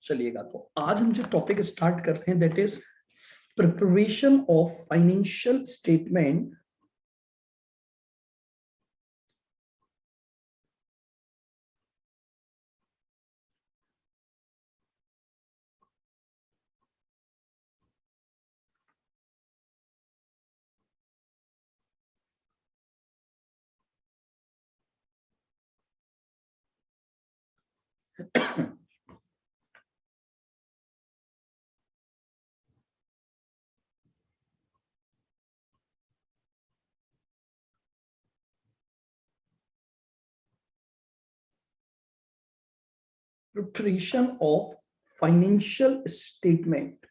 चलिएगा, तो आज हम जो टॉपिक स्टार्ट कर रहे हैं that is preparation of financial statement preparation of financial statement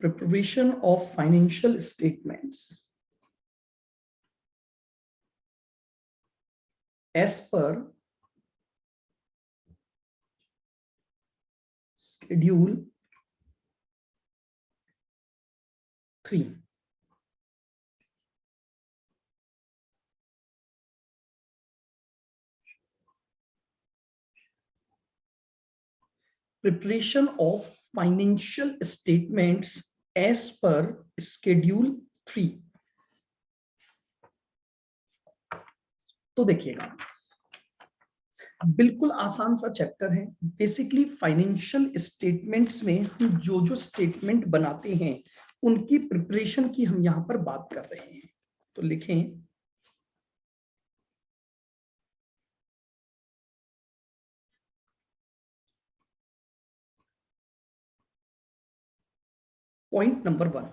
preparation of financial statements as per schedule 3. Preparation of financial statements as per schedule 3. तो देखिएगा, बिल्कुल आसान सा चैप्टर है। बेसिकली फाइनेंशियल स्टेटमेंट्स में हम जो जो स्टेटमेंट बनाते हैं उनकी प्रिपरेशन की हम यहाँ पर बात कर रहे हैं। तो लिखें point number 1,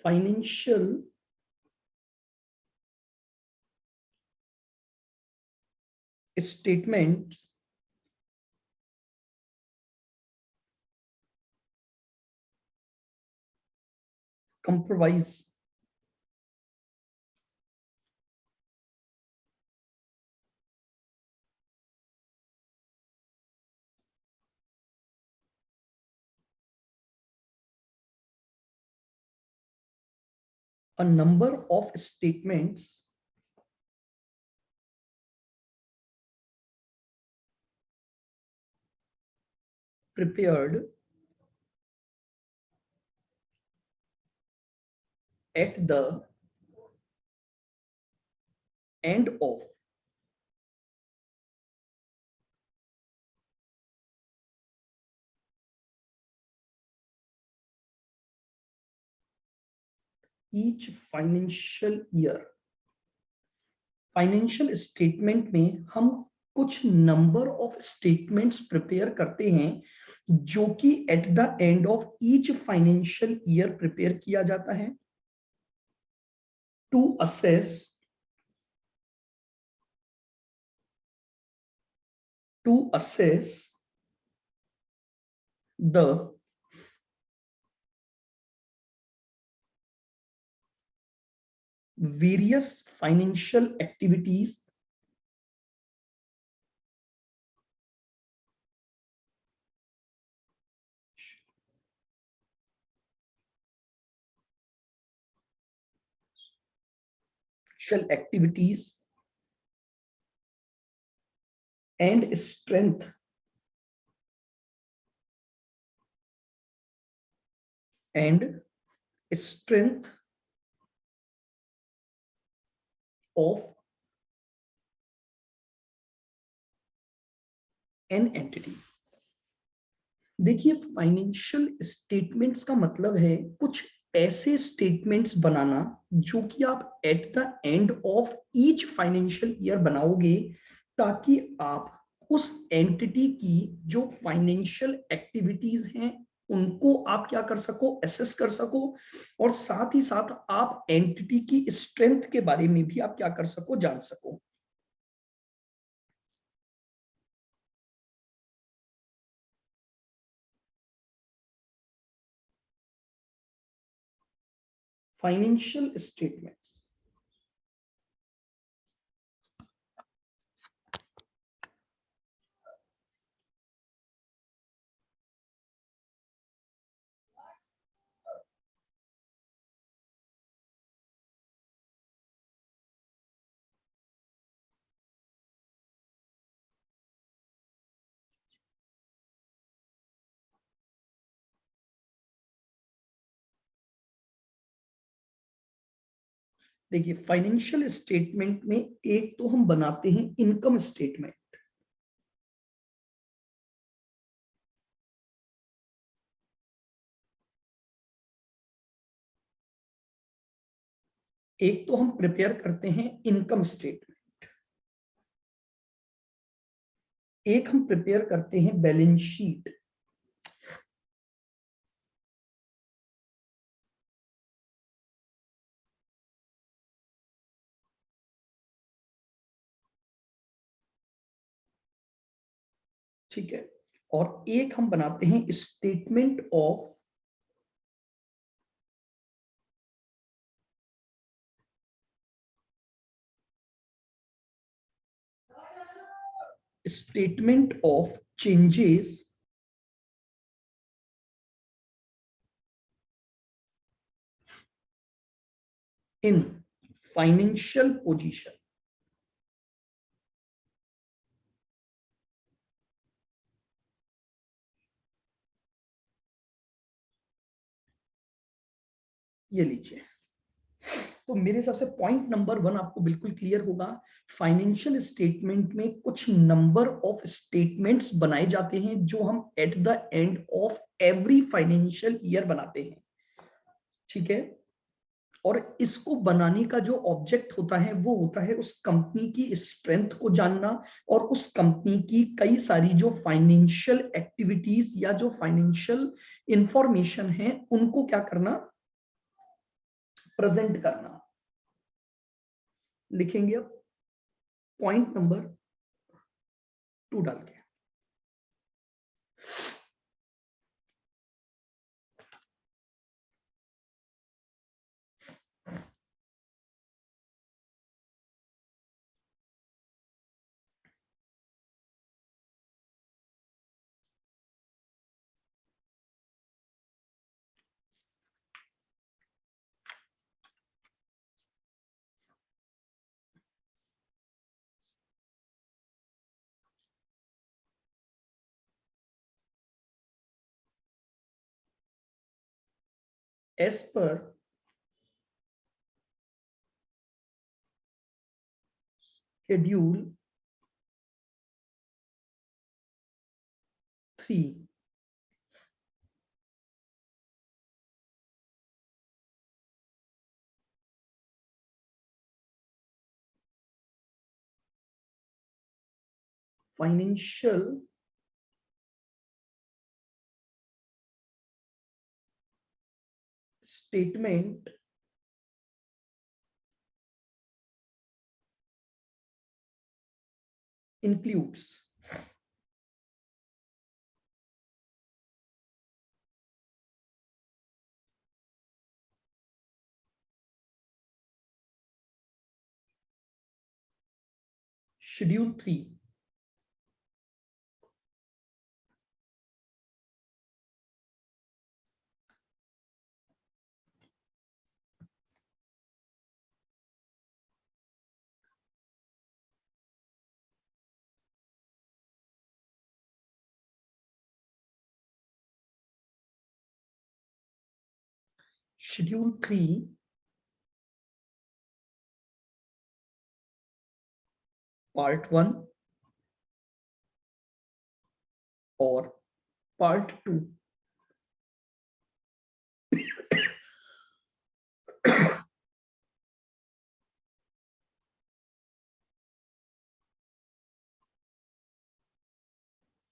financial statements comprise a number of statements prepared at the end of each financial year. Financial statement में हम कुछ नंबर ऑफ स्टेटमेंट्स प्रिपेयर करते हैं जो कि at the end of each financial year prepare किया जाता है to assess the various financial activities and strength of an entity. देखिए, फाइनेंशियल स्टेटमेंट्स का मतलब है कुछ ऐसे स्टेटमेंट्स बनाना जो कि आप eight the end of each financial year बनाओगे ताकि आप उस एंटिटी की जो फाइनेंशियल एक्टिविटीज हैं उनको आप क्या कर सको, एसेस कर सको, और साथ ही साथ आप एंटिटी की स्ट्रेंथ के बारे में भी आप क्या कर सको, जान सको। फाइनेंशियल स्टेटमेंट्स देखिए फाइनेंशियल स्टेटमेंट में एक तो हम बनाते हैं इनकम स्टेटमेंट, एक तो हम प्रिपेयर करते हैं इनकम स्टेटमेंट, एक हम प्रिपेयर करते हैं बैलेंस शीट। ठीक है, और एक हम बनाते हैं statement of changes in financial position. ये लीजिए, तो मेरे हिसाब से पॉइंट नंबर 1 आपको बिल्कुल क्लियर होगा। फाइनेंशियल स्टेटमेंट में कुछ नंबर ऑफ स्टेटमेंट्स बनाए जाते हैं जो हम eight the end of every financial year बनाते हैं। ठीक है, और इसको बनाने का जो ऑब्जेक्ट होता है वो होता है उस कंपनी की स्ट्रेंथ को जानना, और उस कंपनी की कई सारी जो फाइनेंशियल एक्टिविटीज या जो फाइनेंशियल इंफॉर्मेशन है उनको क्या करना, प्रेजेंट करना। लिखेंगे अब पॉइंट नंबर 2 डाल के। As per schedule 3, financial statement includes schedule 3, schedule 3 part 1 और पार्ट 2।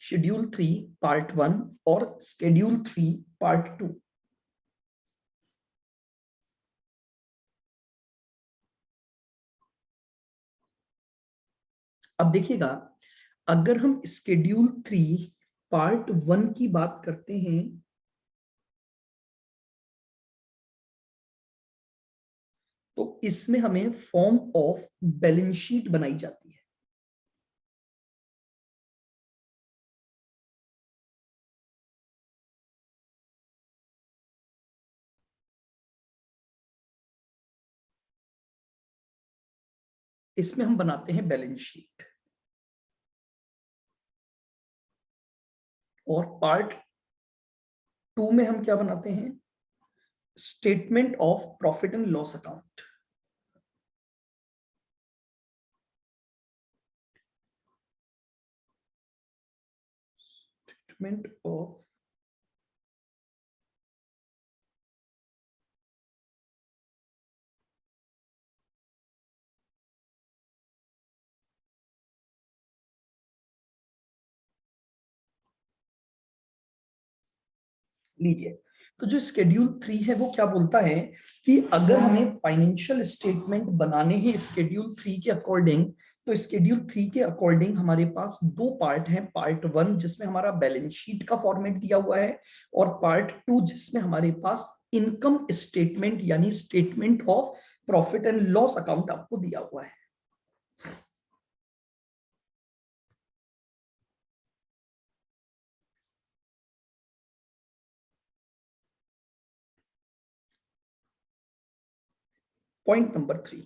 शेड्यूल 3 पार्ट 1 और शेड्यूल 3 पार्ट 2। अब देखिएगा, अगर हम शेड्यूल 3 पार्ट 1 की बात करते हैं तो इसमें हमें फॉर्म ऑफ बैलेंस शीट बनाई जाती है। इसमें हम बनाते हैं बैलेंस शीट, और पार्ट 2 में हम क्या बनाते हैं, statement of profit and loss account. Statement of लीजिए, तो जो स्केड्यूल 3 है वो क्या बोलता है कि अगर हमें फाइनेंशियल स्टेटमेंट बनाने हैं स्केड्यूल 3 के अकॉर्डिंग, तो स्केड्यूल 3 के अकॉर्डिंग हमारे पास दो पार्ट हैं, पार्ट 1 जिसमें हमारा बैलेंस शीट का फॉर्मेट दिया हुआ है और पार्ट 2 जिसमें हमारे पास इनकम स्टेटमेंट यानी statement of profit and loss account आपको दिया हुआ है। Point number 3,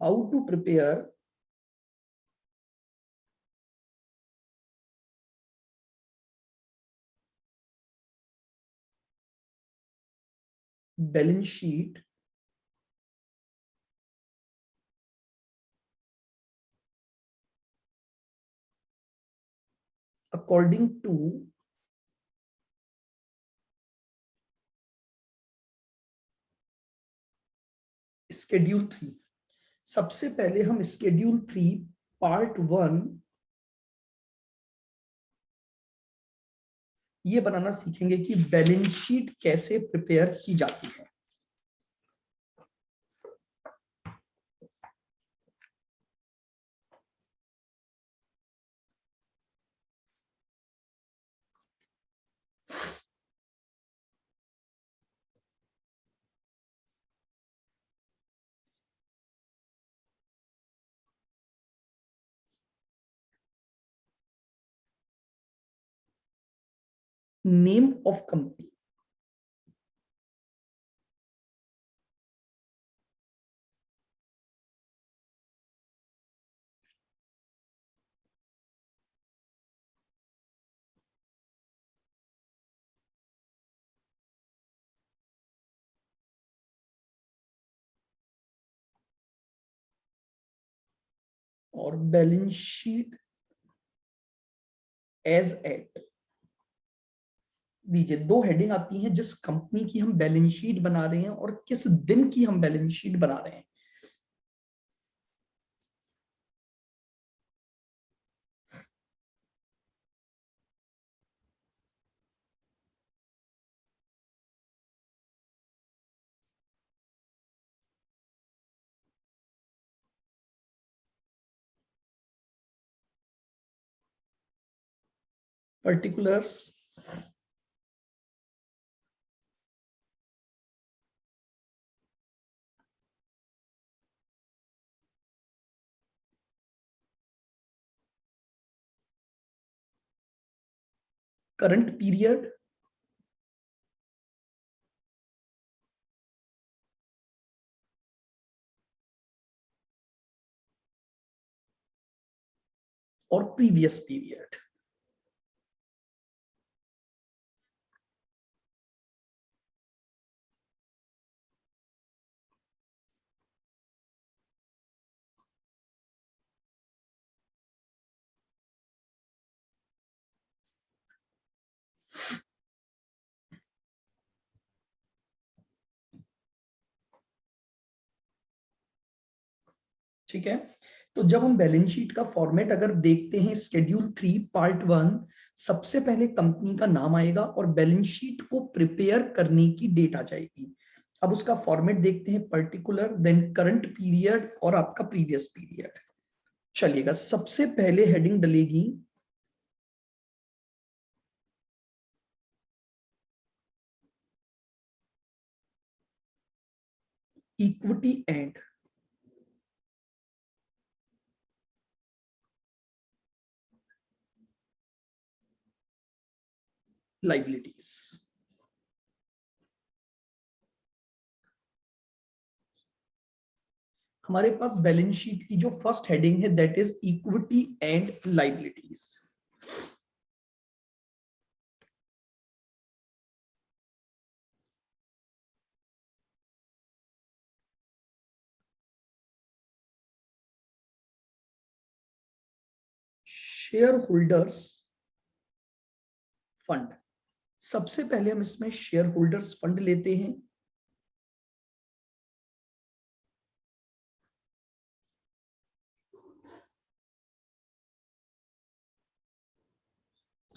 how to prepare balance sheet according to schedule 3। सबसे पहले हम स्केड्यूल 3 पार्ट 1 ये बनाना सीखेंगे कि बैलेंस शीट कैसे प्रिपेयर की जाती है। नेम ऑफ कंपनी, और बैलेंस शीट एज एट। दीजिए, दो हेडिंग आती हैं जिस कंपनी की हम बैलेंस शीट बना रहे हैं और किस दिन की हम बैलेंस शीट बना रहे हैं। पर्टिकुलर्स, करंट पीरियड, और प्रीवियस पीरियड। ठीक है, तो जब हम बैलेंस शीट का फॉर्मेट अगर देखते हैं स्केड्यूल 3 पार्ट 1, सबसे पहले कंपनी का नाम आएगा और बैलेंस शीट को प्रिपेयर करने की डेट आ जाएगी। अब उसका फॉर्मेट देखते हैं, पर्टिकुलर, देन करंट पीरियड और आपका प्रीवियस पीरियड। चलिएगा, सबसे पहले हेडिंग डलेगी इक्विटी एंड लाइबिलिटीज। हमारे पास बैलेंस शीट की जो फर्स्ट हेडिंग है that is equity and liabilities. Share holders fund. सबसे पहले हम इसमें शेयर होल्डर्स फंड लेते हैं।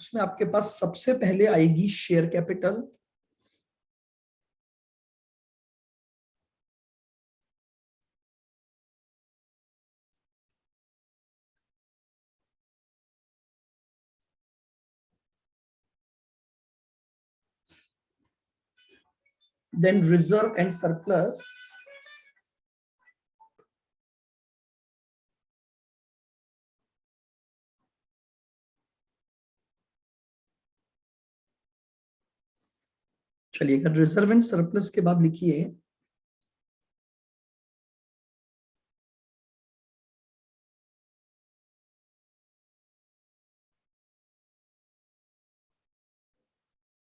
उसमें आपके पास सबसे पहले आएगी share capital, then reserve and surplus, चलिएगा रिजर्व एंड सरप्लस के बाद लिखिए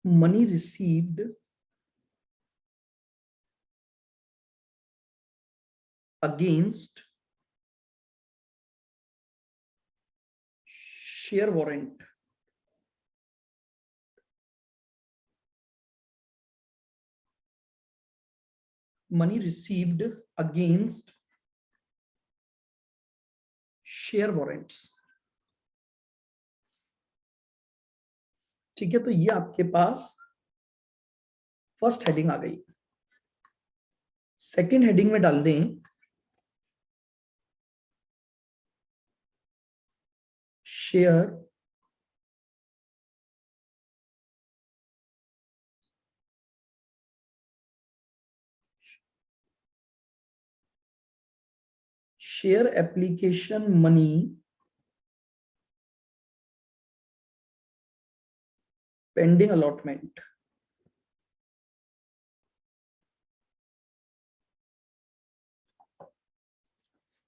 money received against share warrant. Money received against share warrants. ठीक है, तो ये आपके पास फर्स्ट हेडिंग आ गई। सेकंड हेडिंग में डाल दें share share application money pending allotment.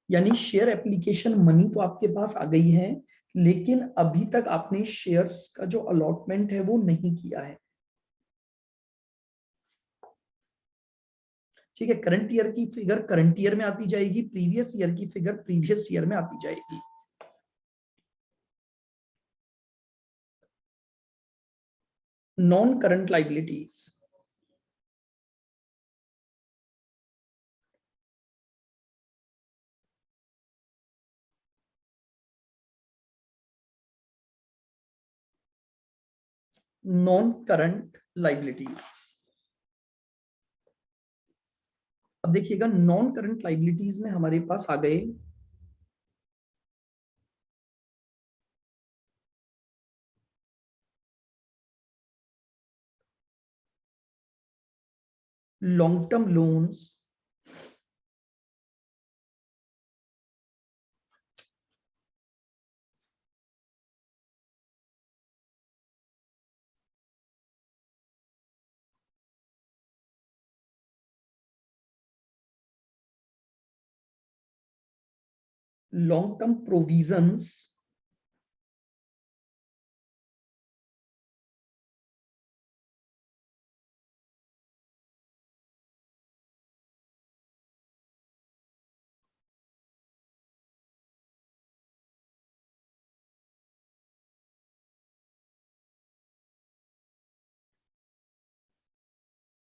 यानी शेयर एप्लीकेशन मनी तो आपके पास आ गई है, लेकिन अभी तक आपने शेयर्स का जो अलॉटमेंट है वो नहीं किया है। ठीक है, करंट ईयर की फिगर करंट ईयर में आती जाएगी, प्रीवियस ईयर की फिगर प्रीवियस ईयर में आती जाएगी। Non current liabilities. Non current liabilities. अब देखिएगा नॉन करंट लाइबिलिटीज में हमारे पास आ गए long term loans, long term provisions,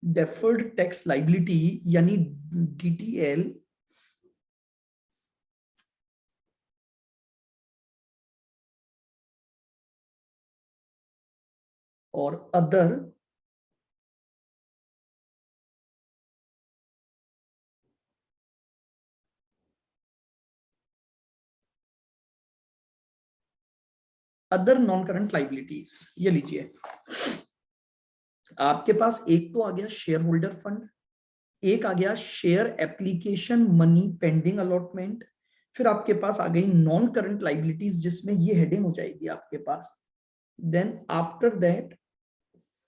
deferred tax liability यानी डीटीएल, और अदर नॉन करंट लाइबिलिटीज। ये लीजिए, आपके पास एक तो आ गया शेयर होल्डर फंड, एक आ गया share application money pending allotment, फिर आपके पास आ गई नॉन करंट लाइबिलिटीज जिसमें ये हेडिंग हो जाएगी आपके पास। Then after that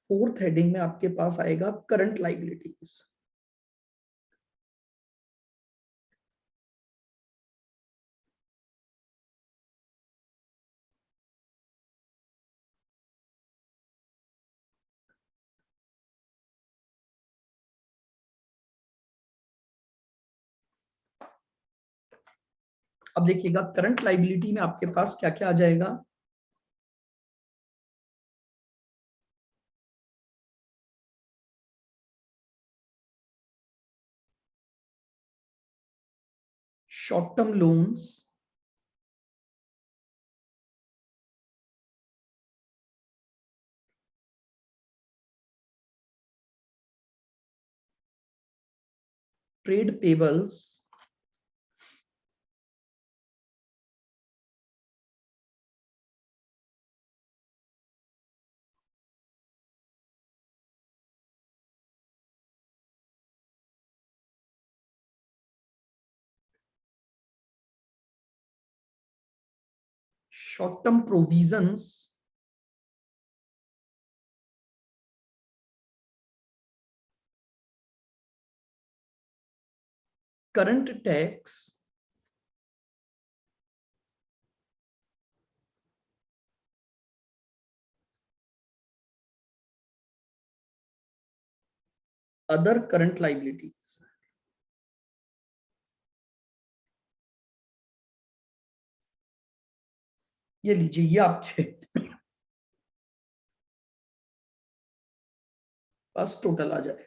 fourth heading में आपके पास आएगा करंट लाइबिलिटीज। अब देखिएगा करंट लाइबिलिटी में आपके पास क्या क्या आ जाएगा, short term loans, trade payables, short term provisions, current tax, other current liabilities. ये लीजिए, ये आपके पास टोटल आ जाएगा।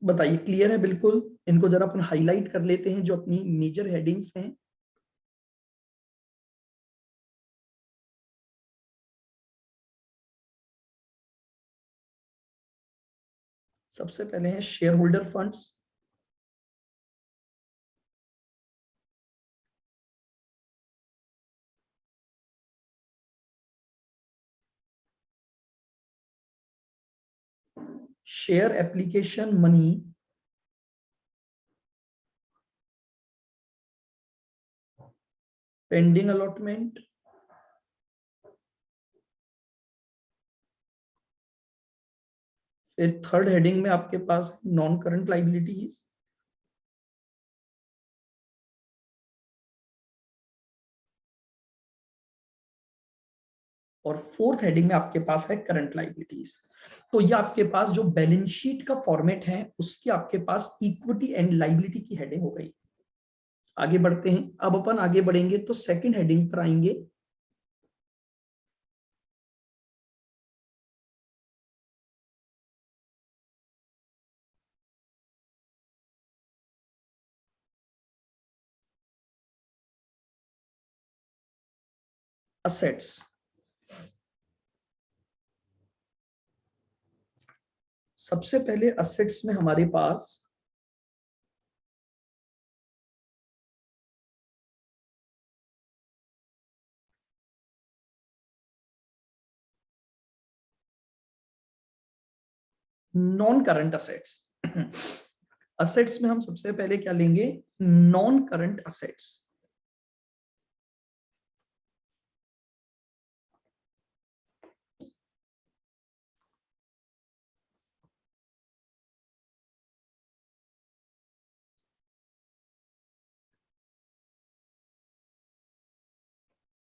बताइए क्लियर है बिल्कुल? इनको जरा अपन हाईलाइट कर लेते हैं जो अपनी मेजर हेडिंग्स हैं। सबसे पहले है share holder funds, share application money, pending allotment, फिर थर्ड हेडिंग में आपके पास नॉन करंट लाइबिलिटीज, और फोर्थ हेडिंग में आपके पास है करंट लाइबिलिटीज। तो ये आपके पास जो बैलेंस शीट का फॉर्मेट है उसकी आपके पास इक्विटी एंड लाइबिलिटी की हेडिंग हो गई। आगे बढ़ते हैं। अब अपन आगे बढ़ेंगे तो सेकंड हेडिंग पर आएंगे, असेट्स। सबसे पहले असेट्स में हमारे पास नॉन करंट असेट्स। असेट्स में हम सबसे पहले क्या लेंगे, non current assets.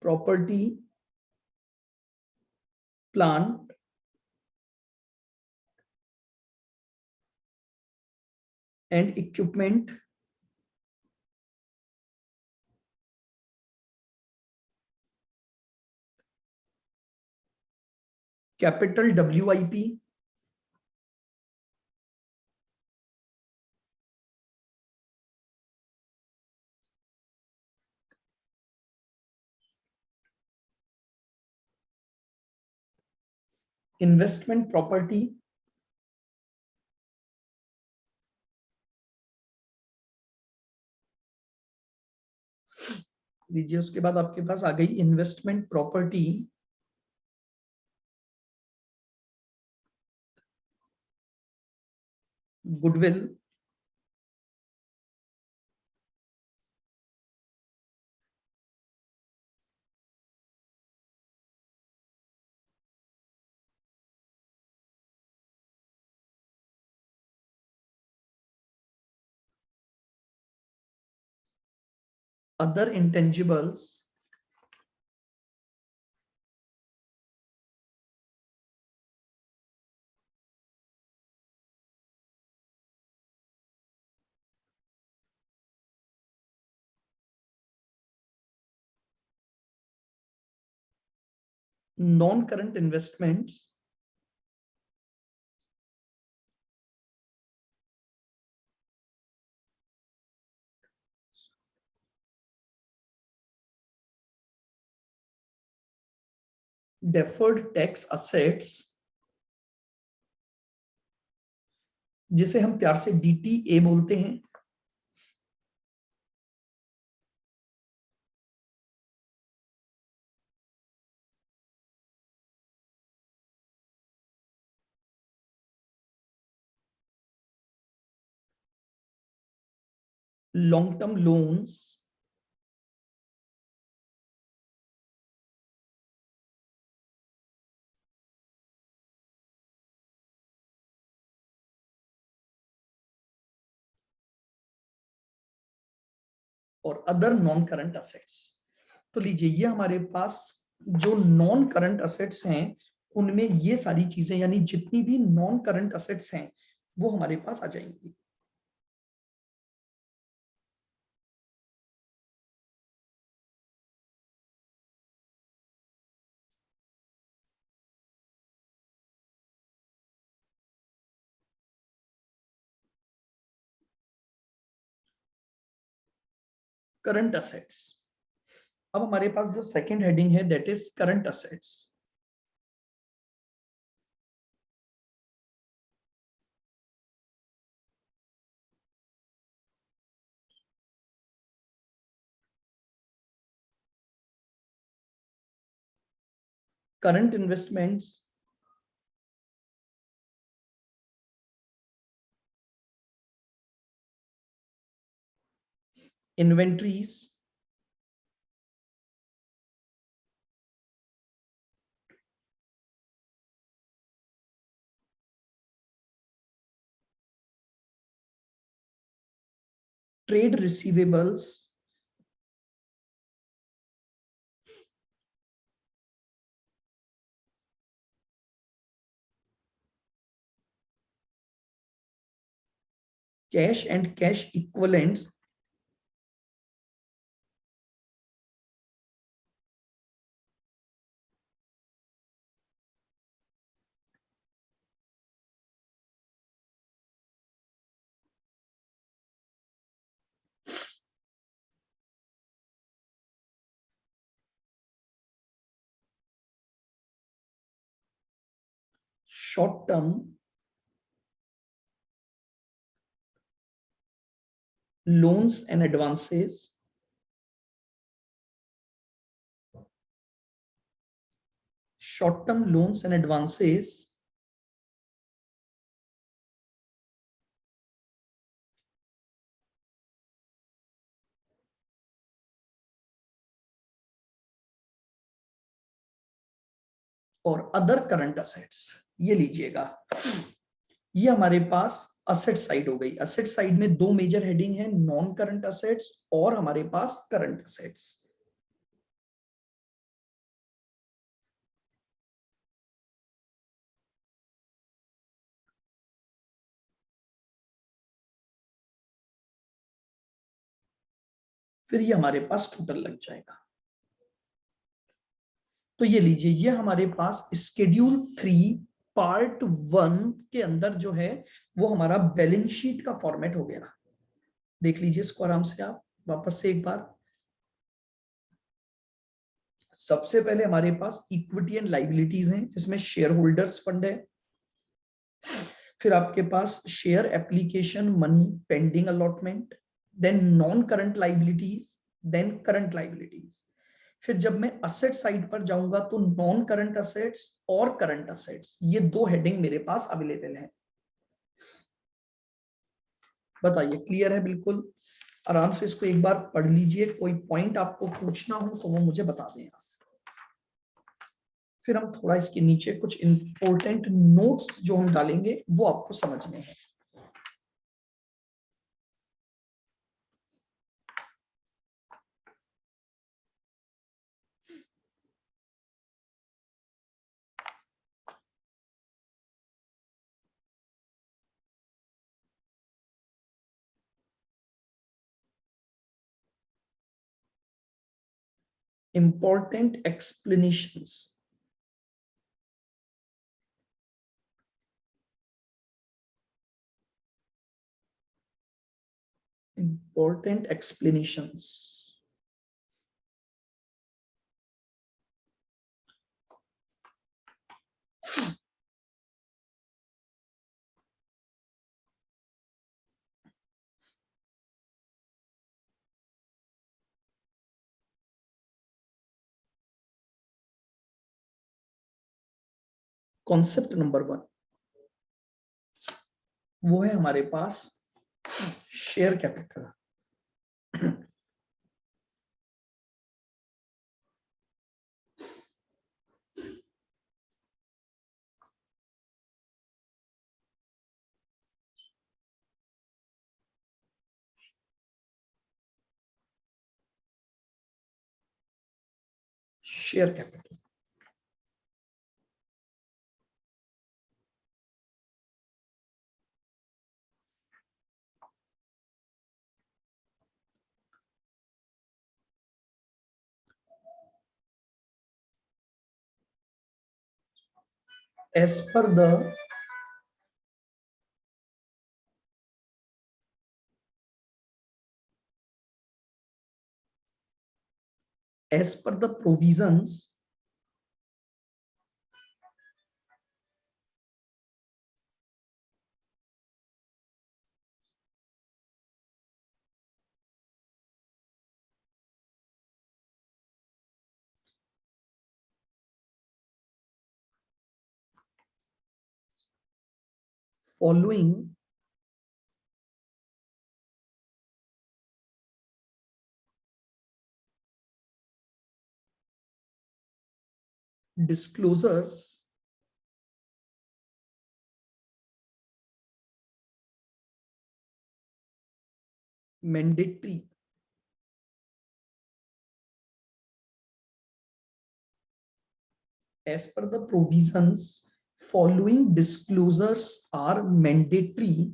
Property, plant and equipment, capital WIP, investment property, लीजिए उसके बाद आपके पास आ गई investment property, goodwill, other intangibles, non current investments deferred tax assets, जिसे हम प्यार से डीटीए बोलते हैं, लॉन्ग टर्म लोन्स, और अदर नॉन करंट असेट्स। तो लीजिए ये हमारे पास जो नॉन करंट असेट्स हैं उनमें ये सारी चीजें यानी जितनी भी नॉन करंट असेट्स हैं वो हमारे पास आ जाएंगी। Current assets. अब हमारे पास जो सेकंड हेडिंग है that is current assets. Current investments, inventories, trade receivables, cash and cash equivalents, short term loans and advances, short term loans and advances, और अदर करंट असेट्स। ये लीजिएगा ये हमारे पास असेट साइड हो गई। असेट साइड में दो मेजर हेडिंग है, नॉन करंट असेट्स और हमारे पास करंट असेट्स। फिर ये हमारे पास टोटल लग जाएगा। तो ये लीजिए ये हमारे पास स्केड्यूल 3 पार्ट 1 के अंदर जो है वो हमारा बैलेंस शीट का फॉर्मेट हो गया। देख लीजिए इसको आराम से आप वापस से एक बार। सबसे पहले हमारे पास इक्विटी एंड लाइबिलिटीज हैं जिसमें शेयर होल्डर्स फंड है। फिर आपके पास share application money pending allotment, then non current liabilities, then current liabilities. फिर जब मैं असेट साइड पर जाऊंगा तो नॉन करंट असेट्स और करंट असेट्स, ये दो हेडिंग मेरे पास अवेलेबल है। बताइए क्लियर है? बिल्कुल आराम से इसको एक बार पढ़ लीजिए, कोई पॉइंट आपको पूछना हो तो वो मुझे बता दें। फिर हम थोड़ा इसके नीचे कुछ इंपॉर्टेंट नोट्स जो हम डालेंगे वो आपको समझने हैं। Important explanations. important explanations. Concept number 1 वो है हमारे पास share capital. Share capital as per the provisions following disclosures mandatory as per the provisions following disclosures are mandatory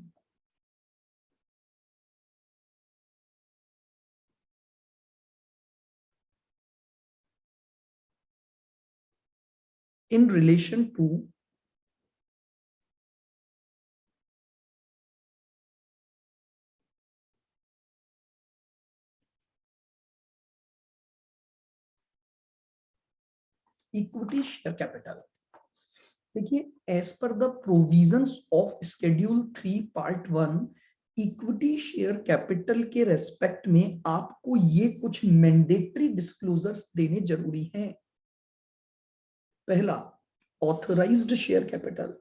in relation to equity share capital। देखिए as per the provisions of schedule 3 part 1 equity share capital के respect में आपको ये कुछ mandatory disclosures देने जरूरी हैं। पहला, authorised share capital.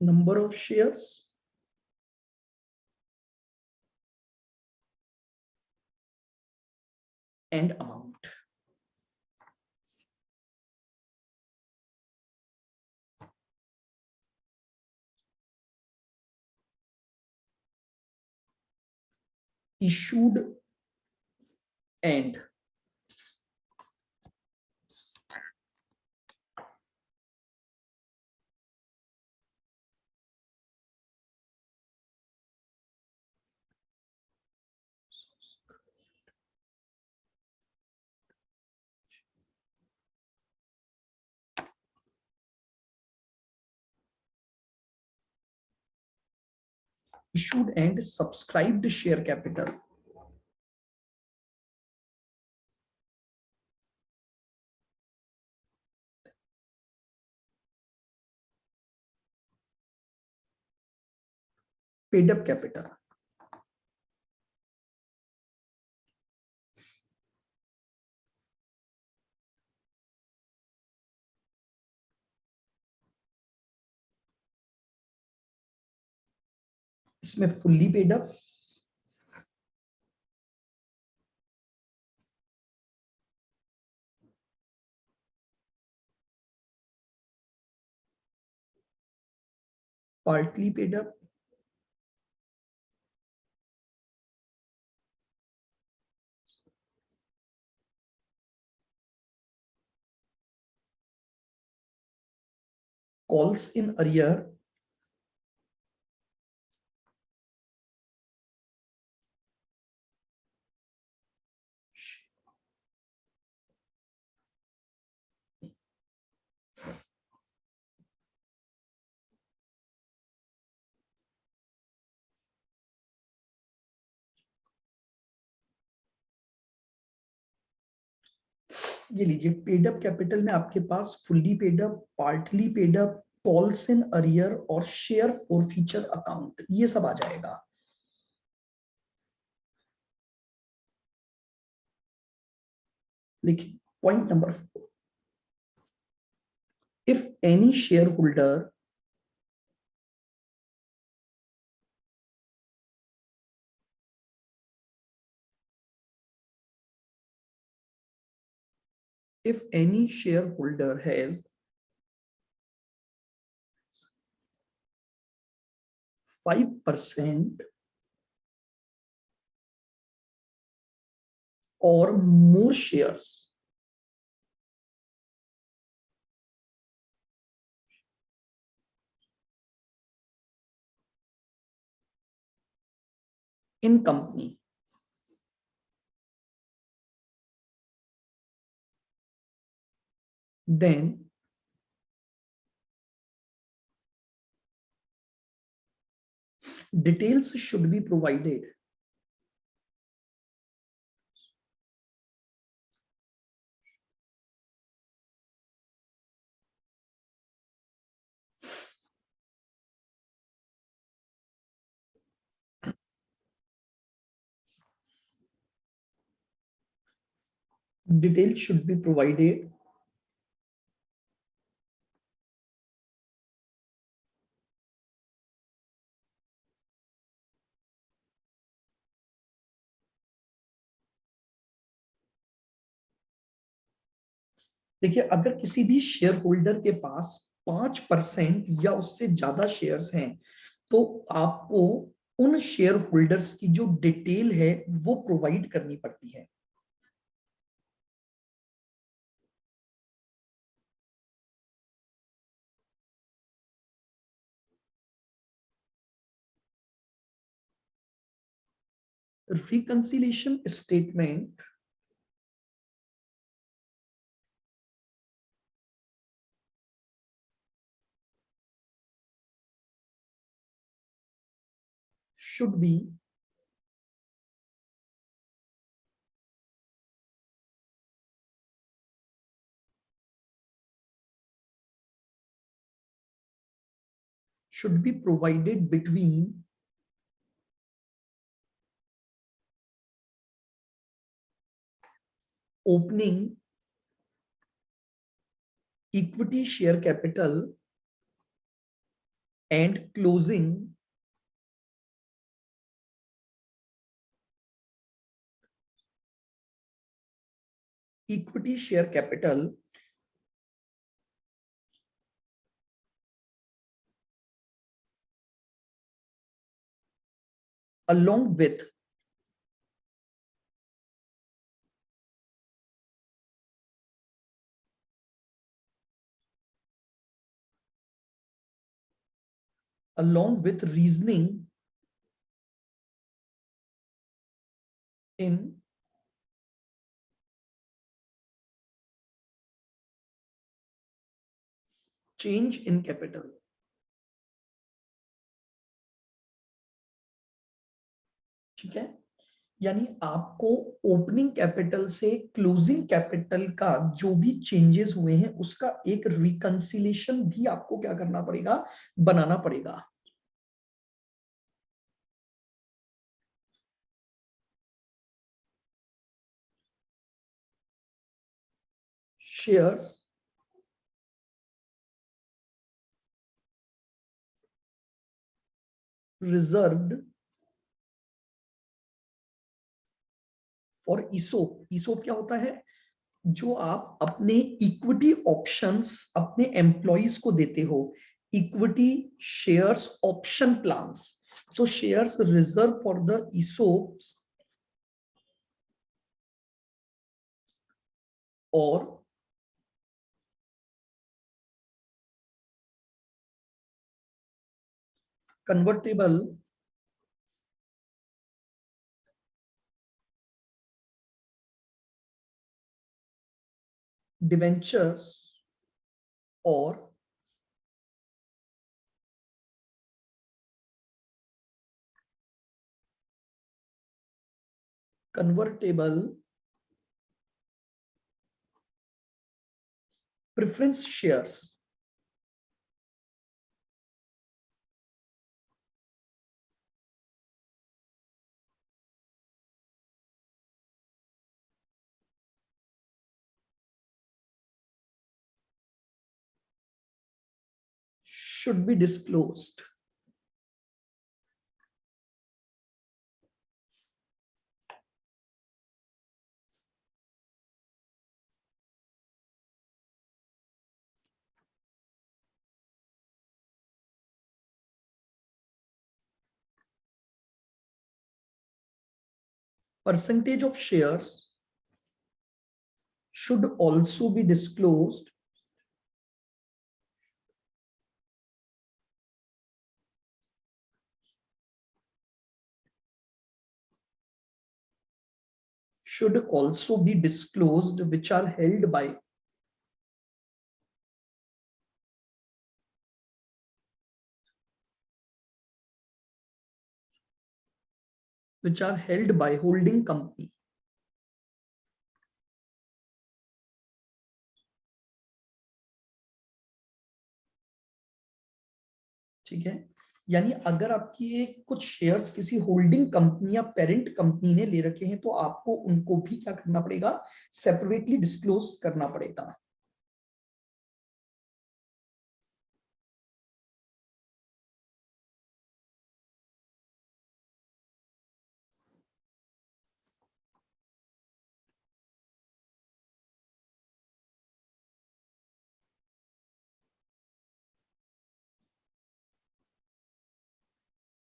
Number of shares and amount. issued and subscribed share capital। Paid up capital. इसमें fully paid up, partly paid up, calls in arrear ये लीजिए, पेड अप कैपिटल में आपके पास fully paid up, partly paid up, calls in arrear और share forfeiture account, ये सब आ जाएगा। देखिए point number 4, if any shareholder if any shareholder has 5% or more shares in company, then details should be provided details should be provided देखिए अगर किसी भी शेयर होल्डर के पास 5% या उससे ज्यादा शेयर्स हैं तो आपको उन शेयर होल्डर्स की जो डिटेल है वो प्रोवाइड करनी पड़ती है। reconciliation statement should be provided between opening equity share capital and closing equity share capital along with reasoning in change in capital। ठीक है, यानी आपको ओपनिंग कैपिटल से क्लोजिंग कैपिटल का जो भी चेंजेस हुए हैं उसका एक रिकंसिलेशन भी आपको क्या करना पड़ेगा, बनाना पड़ेगा। Shares reserved for ESOP. ESOP क्या होता है, जो आप अपने इक्विटी ऑप्शंस अपने एम्प्लॉइज को देते हो, इक्विटी शेयर्स ऑप्शन प्लान्स। तो शेयर्स रिजर्व फॉर द ईसोप्स और कन्वर्टेबल डिवेंचर्स और convertible preference shares should be disclosed. Percentage of shares should also be disclosed which are held by holding company. ठीक है, यानी अगर आपकी ये कुछ शेयर्स किसी होल्डिंग कंपनी या पेरेंट कंपनी ने ले रखे हैं तो आपको उनको भी क्या करना पड़ेगा, सेपरेटली डिस्क्लोज करना पड़ेगा.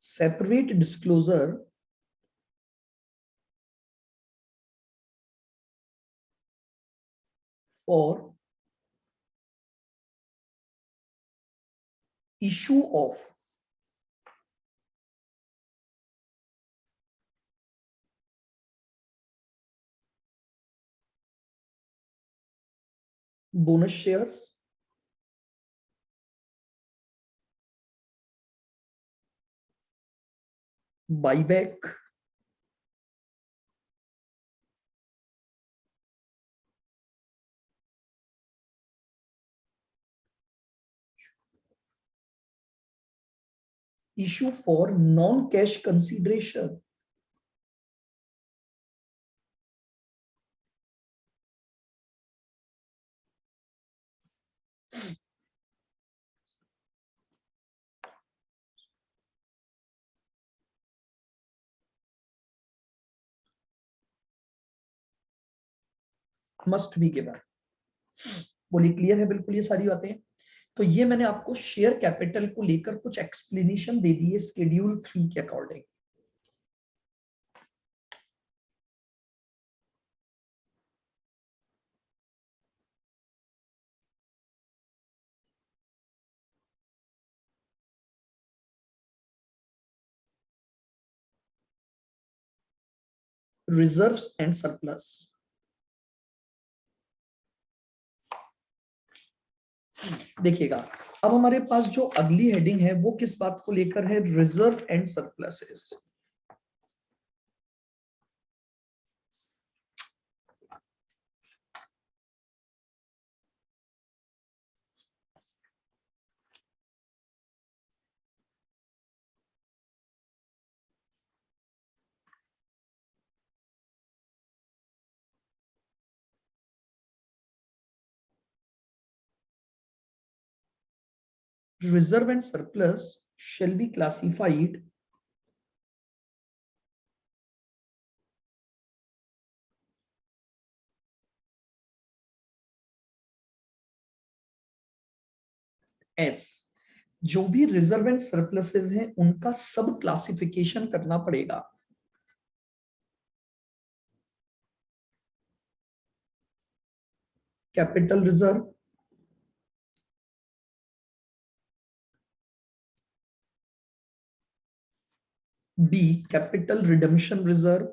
Separate disclosure for issue of bonus shares, buyback, issue for non-cash consideration. Must be given. बोलिए, क्लियर है बिल्कुल ये सारी बातें. तो ये मैंने आपको शेयर कैपिटल को लेकर कुछ एक्सप्लेनेशन दे दी है शेड्यूल 3 के अकॉर्डिंग. Reserves and surplus. देखिएगा, अब हमारे पास जो अगली हेडिंग है वो किस बात को लेकर है, reserve and surpluses. Reserve and surplus shall be classified as, जो भी रिजर्व एंड सरप्लसेस हैं उनका सब क्लासिफिकेशन करना पड़ेगा. Capital reserve, B, capital redemption reserve.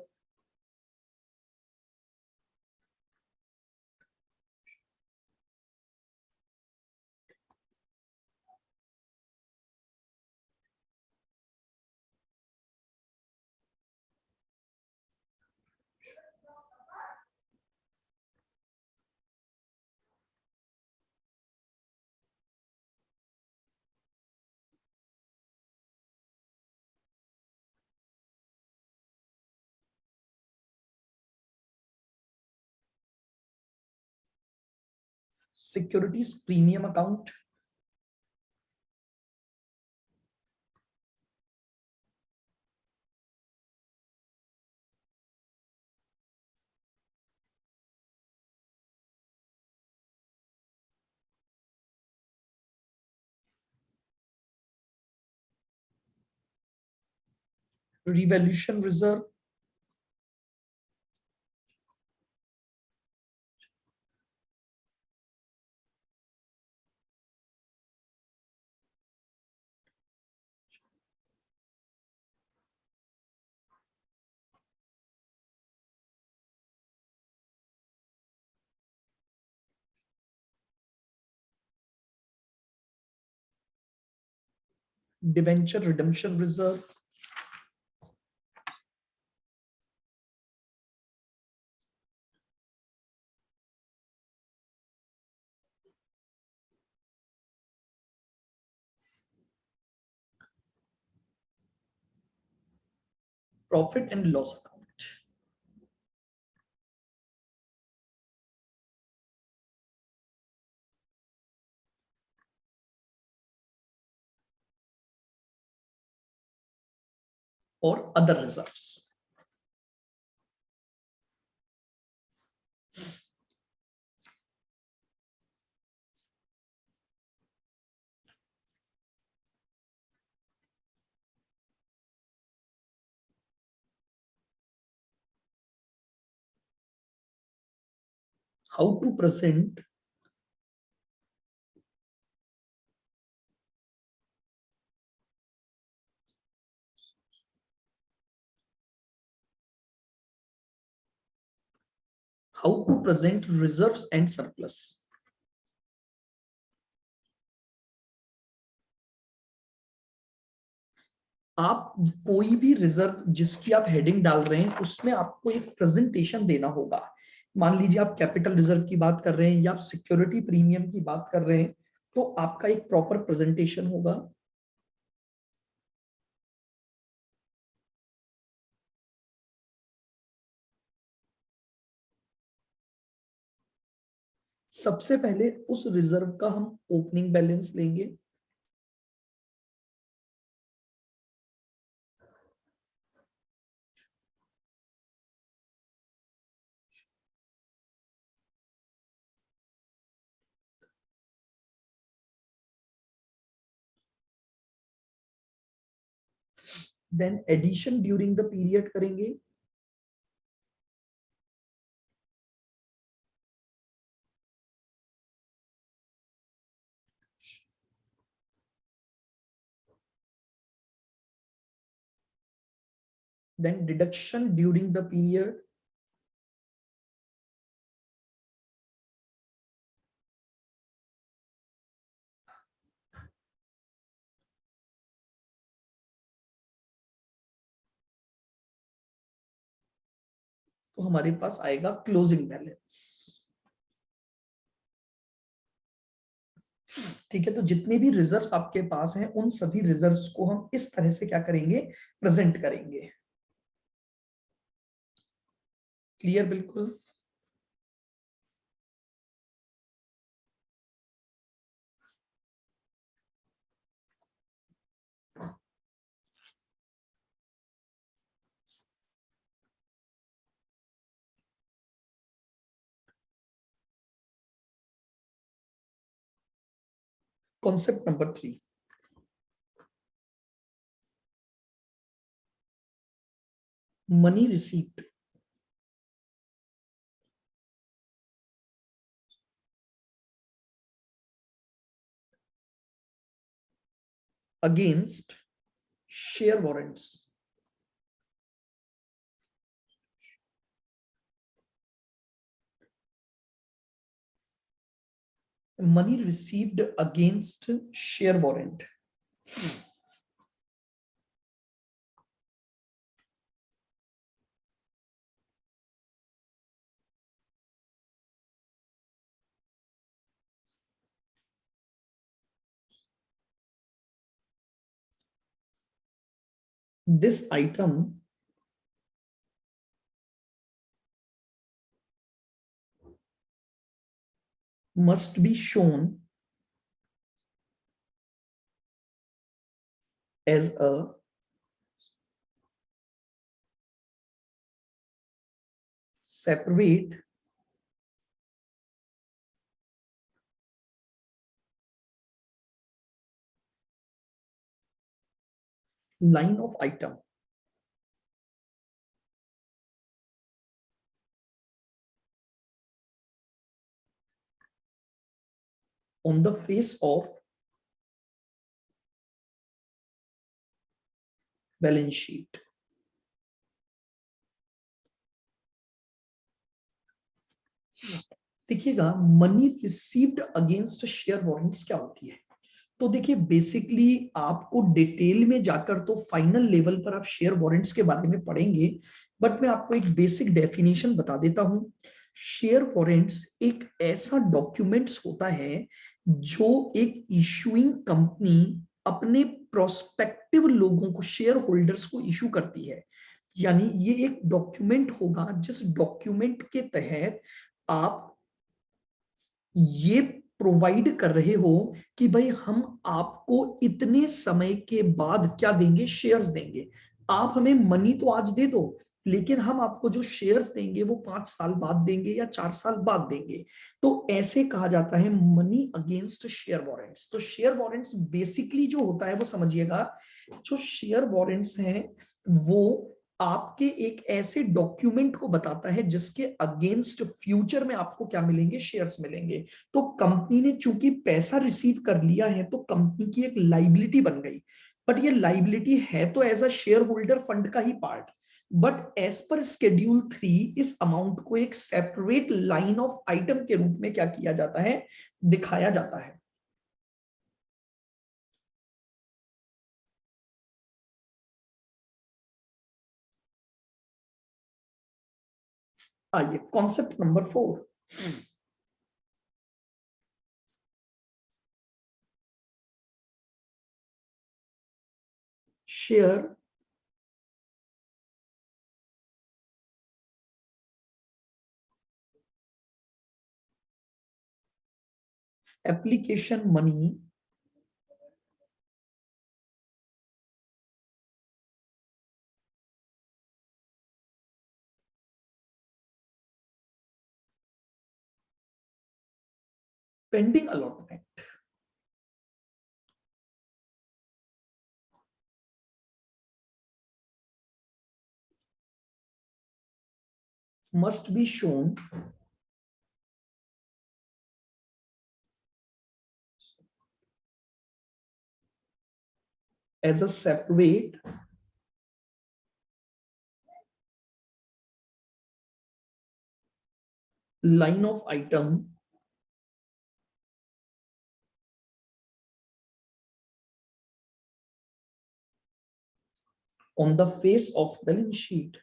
Securities premium account. Revaluation reserve. Debenture redemption reserve. Profit and loss account. Or other reserves. How to present reserves and surplus. आप कोई भी reserve जिसकी आप हेडिंग डाल रहे हैं उसमें आपको एक प्रेजेंटेशन देना होगा। मान लीजिए आप कैपिटल रिजर्व की बात कर रहे हैं या आप सिक्योरिटी प्रीमियम की बात कर रहे हैं, तो आपका एक प्रॉपर प्रेजेंटेशन होगा। सबसे पहले उस रिजर्व का हम ओपनिंग बैलेंस लेंगे। Then addition during the period करेंगे। Then deduction during the period. तो हमारे पास आएगा क्लोजिंग बैलेंस। ठीक है, तो जितने भी रिजर्व्स आपके पास हैं उन सभी रिजर्व्स को हम इस तरह से क्या करेंगे, प्रेजेंट करेंगे। क्लियर बिल्कुल। Concept number 3, money receipt against share warrants. money received against share warrant. This item must be shown as a separate line of item on the face of balance sheet. देखिएगा money received against share warrants क्या होती है। तो देखिए basically आपको detail में जाकर तो फाइनल लेवल पर आप शेयर वारंट्स के बारे में पढ़ेंगे, बट मैं आपको एक बेसिक डेफिनेशन बता देता हूं। शेयर वारंट्स एक ऐसा डॉक्यूमेंट्स होता है जो एक इशूइंग कंपनी अपने प्रोस्पेक्टिव लोगों को, शेयर होल्डर्स को इशू करती है। यानी ये एक डॉक्यूमेंट होगा जिस डॉक्यूमेंट के तहत आप ये प्रोवाइड कर रहे हो कि भाई हम आपको इतने समय के बाद क्या देंगे, शेयर्स देंगे। आप हमें मनी तो आज दे दो, लेकिन हम आपको जो शेयर्स देंगे वो 5 साल बाद देंगे या 4 साल बाद देंगे। तो ऐसे कहा जाता है मनी अगेंस्ट शेयर वारंट्स। तो शेयर वारंट्स बेसिकली जो होता है वो समझिएगा, जो शेयर वारंट्स हैं वो आपके एक ऐसे डॉक्यूमेंट को बताता है जिसके अगेंस्ट फ्यूचर में आपको क्या मिलेंगे, शेयर्स मिलेंगे। तो कंपनी ने चूंकि पैसा रिसीव कर लिया है तो कंपनी की एक लाइबिलिटी बन गई, बट ये लाइबिलिटी है तो as a shareholder fund का ही part. But as per schedule 3 इस अमाउंट को एक सेपरेट लाइन ऑफ आइटम के रूप में क्या किया जाता है, दिखाया जाता है। आइए concept number 4, share application money pending allotment must be shown as a separate line of item on the face of balance sheet.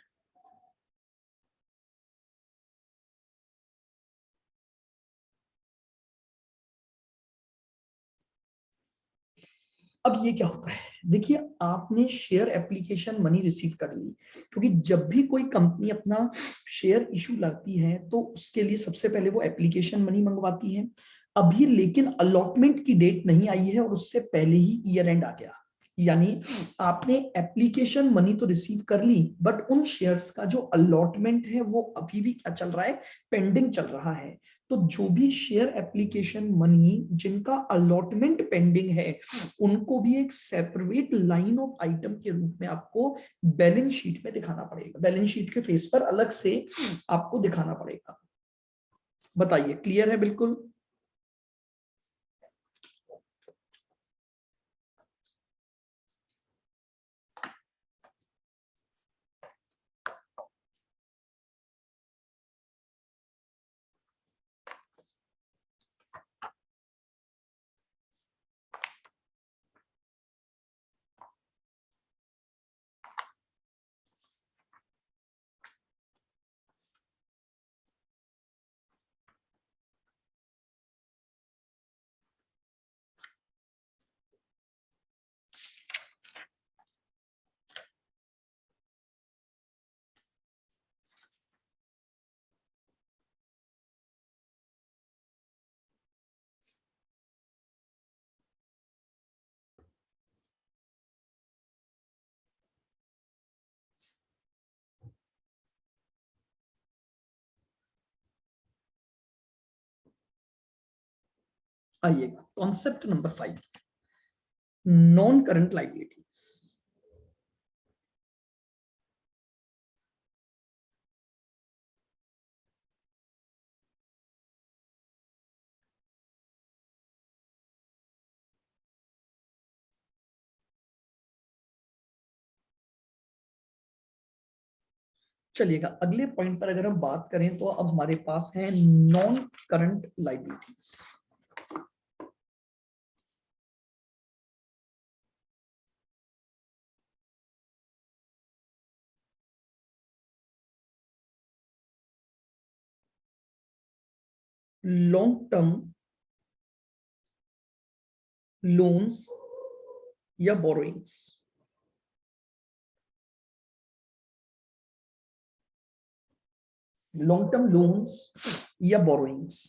अब ये क्या होता है, देखिए आपने शेयर एप्लीकेशन मनी रिसीव कर ली, क्योंकि जब भी कोई कंपनी अपना शेयर इशू लाती है तो उसके लिए सबसे पहले वो एप्लीकेशन मनी मंगवाती है। अभी लेकिन अलॉटमेंट की डेट नहीं आई है और उससे पहले ही ईयर एंड आ गया। यानी आपने एप्लीकेशन मनी तो रिसीव कर ली, बट उन शेयर्स का जो अलॉटमेंट है वो अभी भी क्या चल रहा है, पेंडिंग चल रहा है। तो जो भी शेयर एप्लीकेशन मनी जिनका अलॉटमेंट पेंडिंग है उनको भी एक सेपरेट लाइन ऑफ आइटम के रूप में आपको बैलेंस शीट में दिखाना पड़ेगा, बैलेंस शीट के फेस पर अलग से आपको दिखाना पड़ेगा। बताइए क्लियर है बिल्कुल। आइएगा concept number 5, non current liabilities. चलिएगा अगले पॉइंट पर अगर हम बात करें तो अब हमारे पास है non current liabilities. Long term loans या बोरोइंग्स, लॉन्ग टर्म लोन्स या borrowings.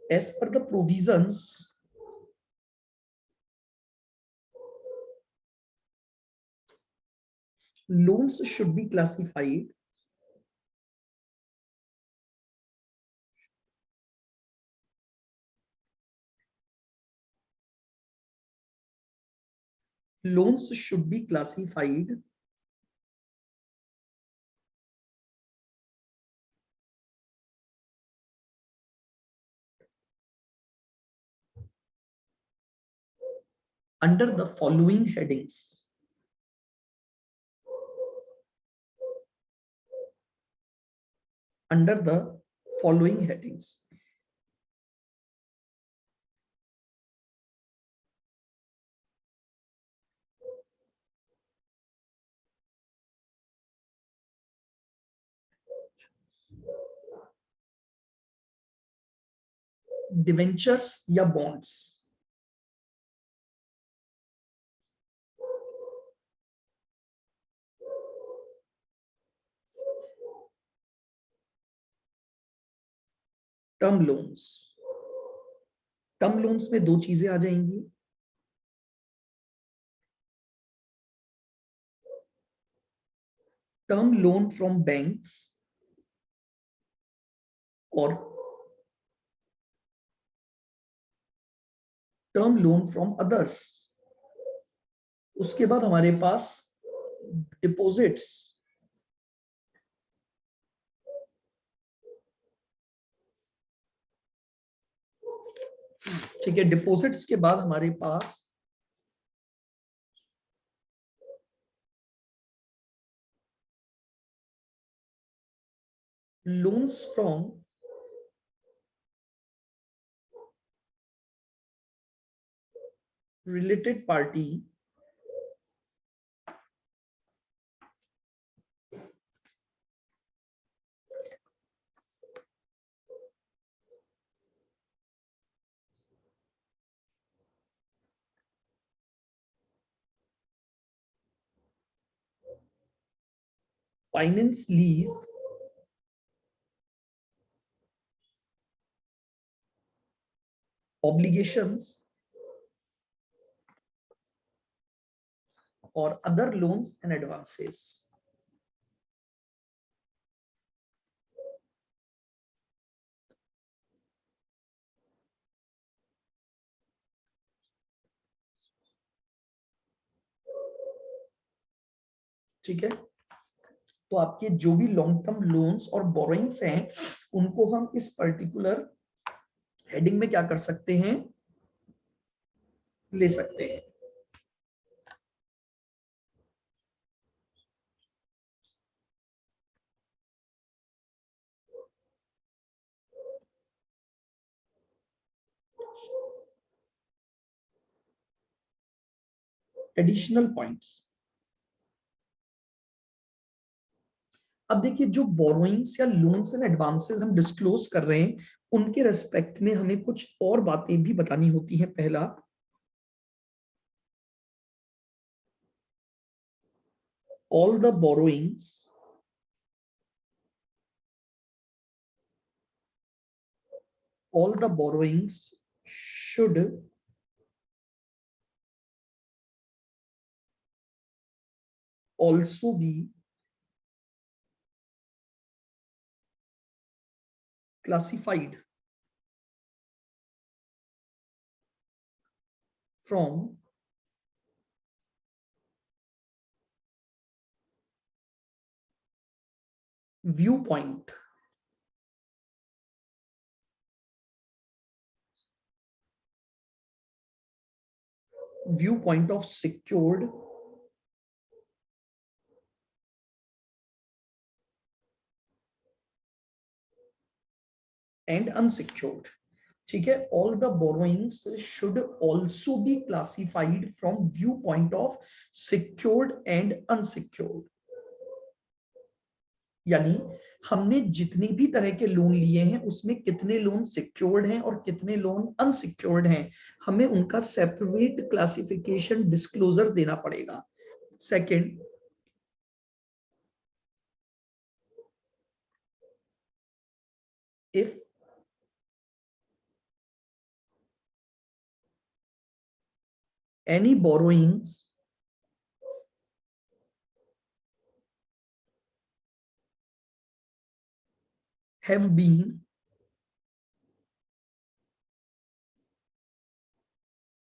As per the provisions loans should be classified under the following headings. Under the following headings. Debentures या bonds, term loans. Term loans में दो चीजें आ जाएंगी, term loan from banks और term loan from others. उसके बाद हमारे पास डिपॉजिट्स, ठीक है। डिपॉजिट्स के बाद हमारे पास loans from related party finance lease obligations और अदर लोन्स एंड एडवांसेस। ठीक है, तो आपके जो भी लॉन्ग टर्म लोन्स और बोरोइंग्स हैं उनको हम इस पर्टिकुलर हेडिंग में क्या कर सकते हैं, ले सकते हैं। एडिशनल पॉइंट्स, अब देखिए जो बोरोइंग्स या लोन्स एंड एडवांसेस हम डिस्क्लोज कर रहे हैं उनके रेस्पेक्ट में हमें कुछ और बातें भी बतानी होती हैं। पहला, all the borrowings should also be classified from viewpoint of secured and unsecured. ठीक है, all the borrowings should also be classified from viewpoint of secured and unsecured. यानी हमने जितने भी तरह के लोन लिए हैं उसमें कितने लोन सिक्योर्ड हैं और कितने लोन अनसिक्योर्ड हैं, हमें उनका सेपरेट क्लासिफिकेशन डिस्क्लोजर देना पड़ेगा. Second, if any borrowings have been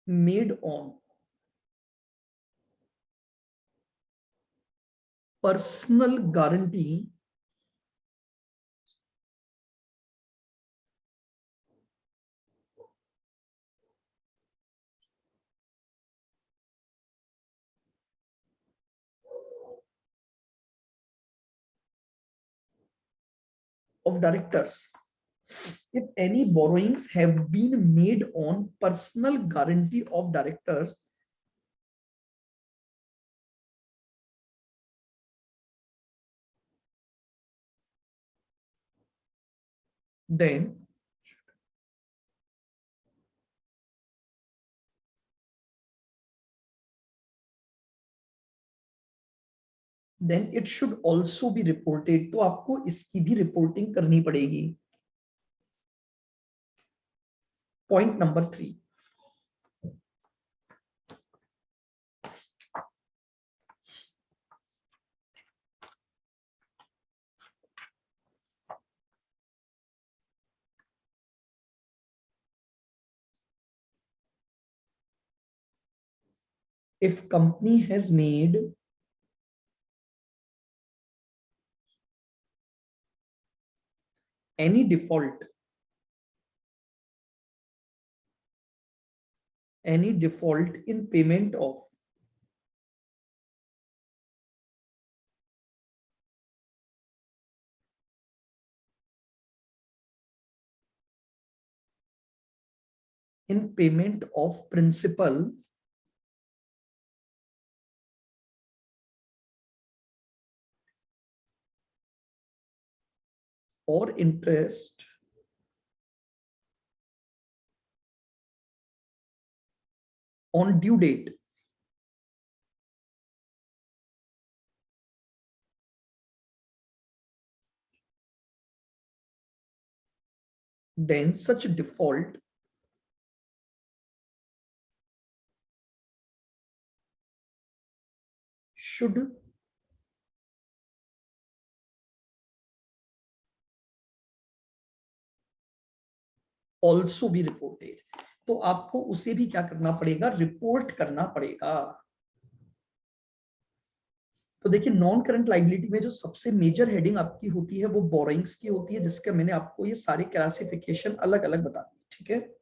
made on personal guarantee of directors. If any borrowings have been made on personal guarantee of directors, then it should also be reported. तो आपको इसकी भी reporting करनी पड़ेगी. Point number 3. If company has made any default in payment of principal or interest on due date, then such default should also be reported. तो आपको उसे भी क्या करना पड़ेगा, रिपोर्ट करना पड़ेगा. तो देखिए, नॉन करंट लाइबिलिटी में जो सबसे मेजर हेडिंग आपकी होती है वो बोरोइंग्स की होती है, जिसका मैंने आपको ये सारे क्लासिफिकेशन अलग अलग बता दी. ठीक है,